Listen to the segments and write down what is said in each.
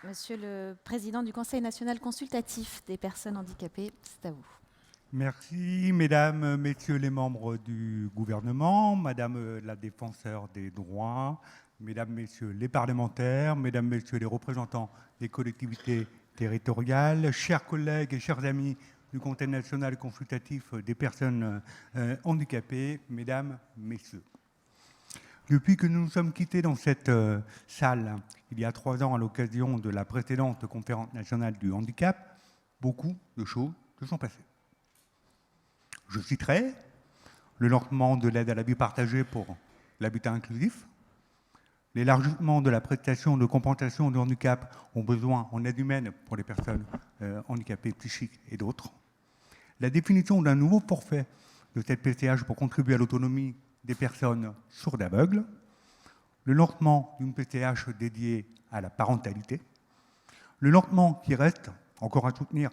Monsieur le Président du Conseil national consultatif des personnes handicapées, c'est à vous. Merci, mesdames, messieurs les membres du gouvernement, madame la défenseure des droits, mesdames, messieurs les parlementaires, mesdames, messieurs les représentants des collectivités territoriales, chers collègues et chers amis du Conseil national consultatif des personnes handicapées, mesdames, messieurs. Depuis que nous nous sommes quittés dans cette salle, il y a 3 ans, à l'occasion de la précédente conférence nationale du handicap, beaucoup de choses se sont passées. Je citerai le lancement de l'aide à la vie partagée pour l'habitat inclusif, l'élargissement de la prestation de compensation de handicap aux besoins en aide humaine pour les personnes handicapées psychiques et d'autres, la définition d'un nouveau forfait de cette PCH pour contribuer à l'autonomie des personnes sourdes aveugles, le lancement d'une PCH dédiée à la parentalité, le lancement qui reste encore à soutenir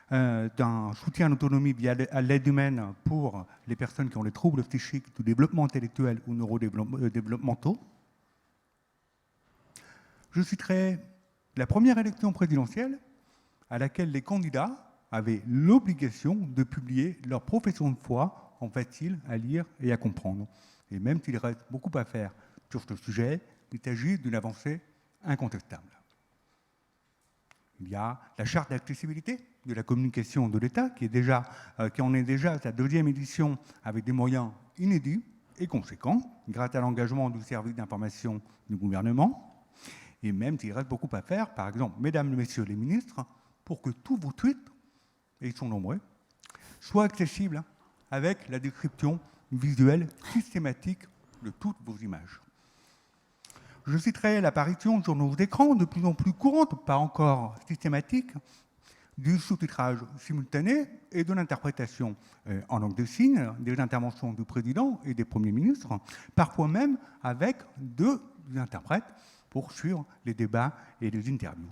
d'un soutien à l'autonomie via l'aide humaine pour les personnes qui ont des troubles psychiques, du développement intellectuel ou neurodéveloppementaux. Je citerai la première élection présidentielle à laquelle les candidats avaient l'obligation de publier leur profession de foi en facile à lire et à comprendre. Et même s'il reste beaucoup à faire sur ce sujet, il s'agit d'une avancée incontestable. Il y a la charte d'accessibilité de la communication de l'État qui en est déjà à sa 2e édition avec des moyens inédits et conséquents grâce à l'engagement du service d'information du gouvernement. Et même s'il reste beaucoup à faire, par exemple, mesdames et messieurs les ministres, pour que tous vos tweets, et ils sont nombreux, soient accessibles avec la description visuelle systématique de toutes vos images. Je citerai l'apparition sur nos écrans de plus en plus courante, pas encore systématique, du sous-titrage simultané et de l'interprétation en langue de signes des interventions du président et des premiers ministres, parfois même avec 2 interprètes pour suivre les débats et les interviews.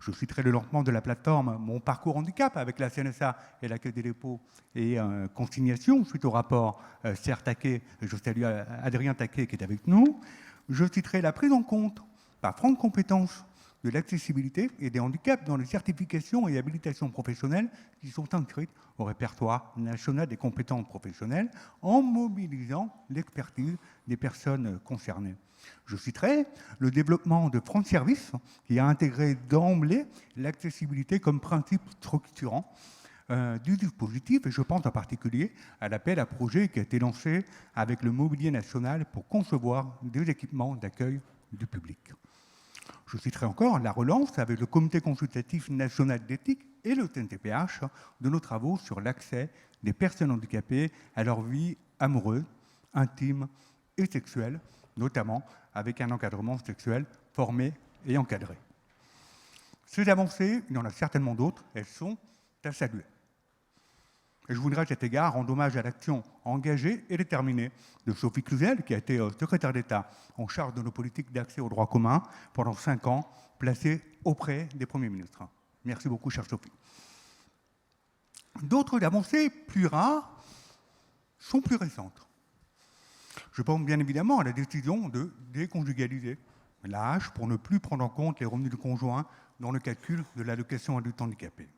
Je citerai le lancement de la plateforme Mon Parcours Handicap avec la CNSA et la Caisse des dépôts et consignation suite au rapport Serre Taquet. Je salue Adrien Taquet qui est avec nous. Je citerai la prise en compte par France Compétences de l'accessibilité et des handicaps dans les certifications et habilitations professionnelles qui sont inscrites au répertoire national des compétences professionnelles en mobilisant l'expertise des personnes concernées. Je citerai le développement de France Service qui a intégré d'emblée l'accessibilité comme principe structurant du dispositif, et je pense en particulier à l'appel à projet qui a été lancé avec le Mobilier National pour concevoir des équipements d'accueil du public. Je citerai encore la relance avec le Comité consultatif national d'éthique et le CNTPH de nos travaux sur l'accès des personnes handicapées à leur vie amoureuse, intime et sexuelle, notamment avec un encadrement sexuel formé et encadré. Ces avancées, il y en a certainement d'autres, elles sont à saluer. Et je voudrais à cet égard rendre hommage à l'action engagée et déterminée de Sophie Cluzel, qui a été secrétaire d'État en charge de nos politiques d'accès aux droits communs pendant 5 ans, placée auprès des premiers ministres. Merci beaucoup, chère Sophie. D'autres avancées plus rares sont plus récentes. Je pense bien évidemment à la décision de déconjugaliser l'âge pour ne plus prendre en compte les revenus du conjoint dans le calcul de l'allocation adulte handicapé.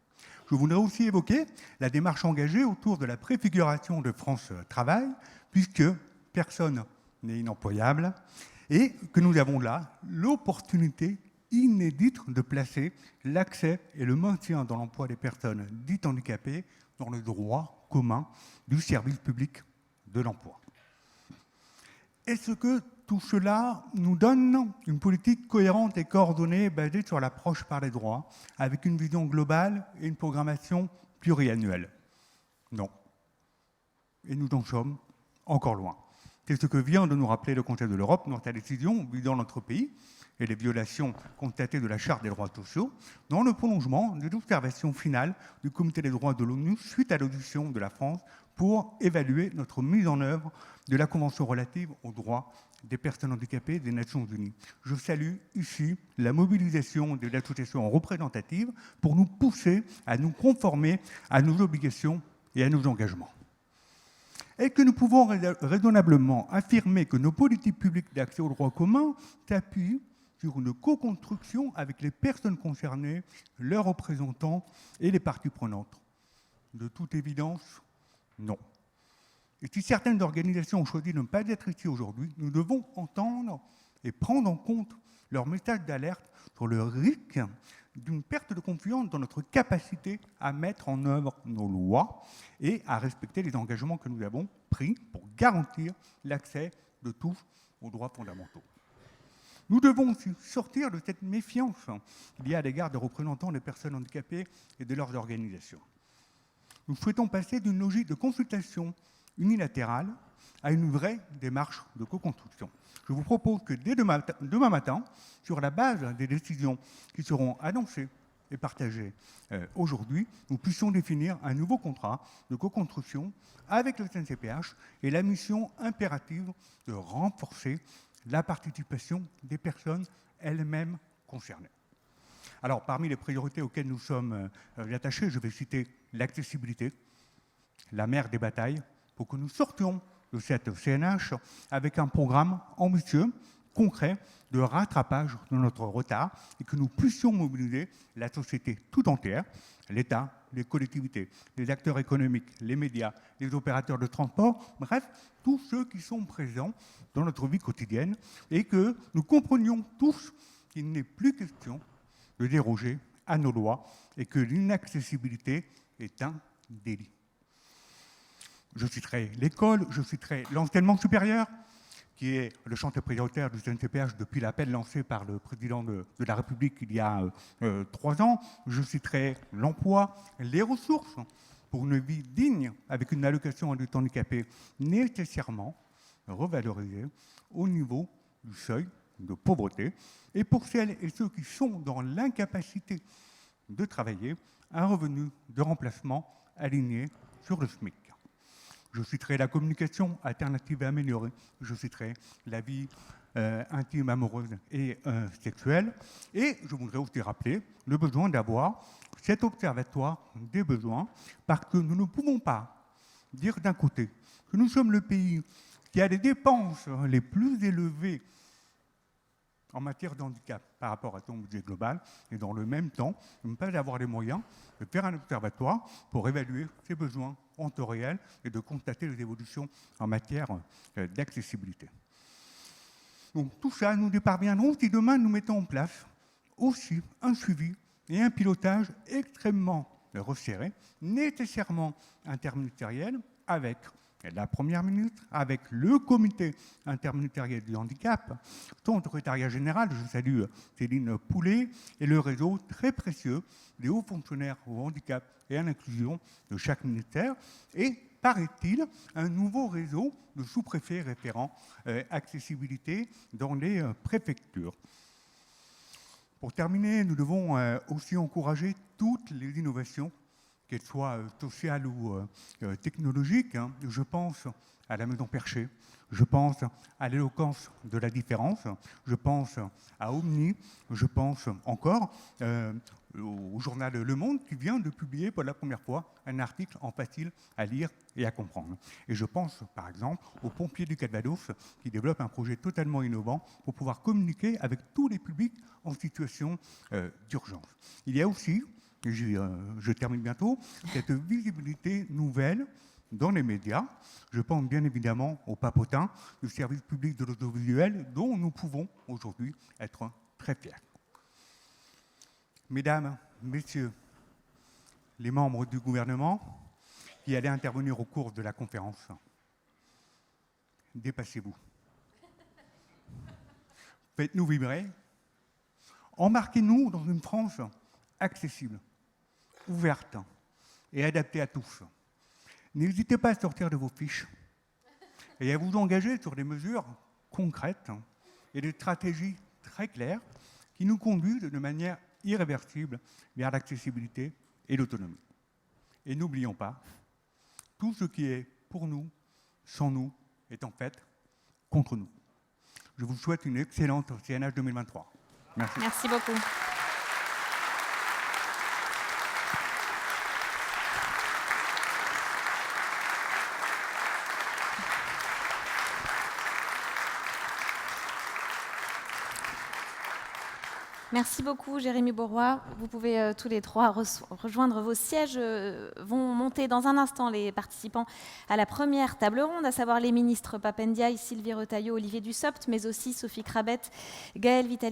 Je voudrais aussi évoquer la démarche engagée autour de la préfiguration de France Travail, puisque personne n'est inemployable, et que nous avons là l'opportunité inédite de placer l'accès et le maintien dans l'emploi des personnes dites handicapées dans le droit commun du service public de l'emploi. Est-ce que tout cela nous donne une politique cohérente et coordonnée basée sur l'approche par les droits, avec une vision globale et une programmation pluriannuelle? Non. Et nous en sommes encore loin. C'est ce que vient de nous rappeler le Conseil de l'Europe dans sa décision visant notre pays et les violations constatées de la Charte des droits sociaux, dans le prolongement de l'observation finale du Comité des droits de l'ONU suite à l'audition de la France pour évaluer notre mise en œuvre de la Convention relative aux droits des personnes handicapées des Nations Unies. Je salue ici la mobilisation des associations représentatives pour nous pousser à nous conformer à nos obligations et à nos engagements. Et que nous pouvons raisonnablement affirmer que nos politiques publiques d'accès aux droits communs s'appuient sur une co-construction avec les personnes concernées, leurs représentants et les parties prenantes. De toute évidence, non. Et si certaines organisations ont choisi de ne pas être ici aujourd'hui, nous devons entendre et prendre en compte leur message d'alerte sur le risque d'une perte de confiance dans notre capacité à mettre en œuvre nos lois et à respecter les engagements que nous avons pris pour garantir l'accès de tous aux droits fondamentaux. Nous devons aussi sortir de cette méfiance qu'il y a à l'égard des représentants des personnes handicapées et de leurs organisations. Nous souhaitons passer d'une logique de consultation unilatérale à une vraie démarche de co-construction. Je vous propose que dès demain matin, sur la base des décisions qui seront annoncées et partagées aujourd'hui, nous puissions définir un nouveau contrat de co-construction avec le CNCPH et la mission impérative de renforcer la participation des personnes elles-mêmes concernées. Alors, parmi les priorités auxquelles nous sommes attachés, je vais citer l'accessibilité, la mère des batailles, pour que nous sortions de cette CNH avec un programme ambitieux, concret, de rattrapage de notre retard et que nous puissions mobiliser la société tout entière, l'État, les collectivités, les acteurs économiques, les médias, les opérateurs de transport, bref, tous ceux qui sont présents dans notre vie quotidienne et que nous comprenions tous qu'il n'est plus question de déroger à nos lois et que l'inaccessibilité est un délit. Je citerai l'école, je citerai l'enseignement supérieur, qui est le chantier prioritaire du CNCPH depuis l'appel lancé par le président de la République il y a 3 ans. Je citerai l'emploi, les ressources pour une vie digne avec une allocation adulte handicapé nécessairement revalorisée au niveau du seuil de pauvreté. Et pour celles et ceux qui sont dans l'incapacité de travailler, un revenu de remplacement aligné sur le SMIC. Je citerai la communication alternative et améliorée. Je citerai la vie intime, amoureuse et sexuelle. Et je voudrais aussi rappeler le besoin d'avoir cet observatoire des besoins, parce que nous ne pouvons pas dire d'un côté que nous sommes le pays qui a les dépenses les plus élevées en matière de handicap par rapport à son budget global, et dans le même temps, ne pas avoir les moyens de faire un observatoire pour évaluer ses besoins en temps réel et de constater les évolutions en matière d'accessibilité. Donc tout ça, nous y parviendrons si demain nous mettons en place aussi un suivi et un pilotage extrêmement resserré, nécessairement interministériel, avec la Première ministre, avec le comité interministériel du handicap, son secrétariat général, je salue Céline Poulet, et le réseau très précieux des hauts fonctionnaires au handicap et à l'inclusion de chaque ministère, et, paraît-il, un nouveau réseau de sous-préfets référents accessibilité dans les préfectures. Pour terminer, nous devons aussi encourager toutes les innovations, qu'elles soient sociales ou technologiques. Je pense à la maison perchée, je pense à l'éloquence de la différence, je pense à Omni, je pense encore au journal Le Monde qui vient de publier pour la première fois un article en facile à lire et à comprendre. Et je pense par exemple aux pompiers du Calvados qui développent un projet totalement innovant pour pouvoir communiquer avec tous les publics en situation d'urgence. Il y a aussi, je termine bientôt, cette visibilité nouvelle dans les médias. Je pense bien évidemment au papotin du service public de l'audiovisuel dont nous pouvons aujourd'hui être très fiers. Mesdames, Messieurs, les membres du gouvernement qui allaient intervenir au cours de la conférence, dépassez-vous. Faites-nous vibrer. Embarquez-nous dans une France accessible, ouverte et adaptée à tous. N'hésitez pas à sortir de vos fiches et à vous engager sur des mesures concrètes et des stratégies très claires qui nous conduisent de manière irréversible vers l'accessibilité et l'autonomie. Et n'oublions pas, tout ce qui est pour nous, sans nous, est en fait contre nous. Je vous souhaite une excellente CNH 2023. Merci. Merci beaucoup. Merci beaucoup, Jérémy Beauroy. Vous pouvez tous les trois rejoindre vos sièges. Vont monter dans un instant les participants à la première table ronde, à savoir les ministres Pap Ndiaye, Sylvie Retailleau, Olivier Dussopt, mais aussi Sophie Crabette, Gaëlle Vitali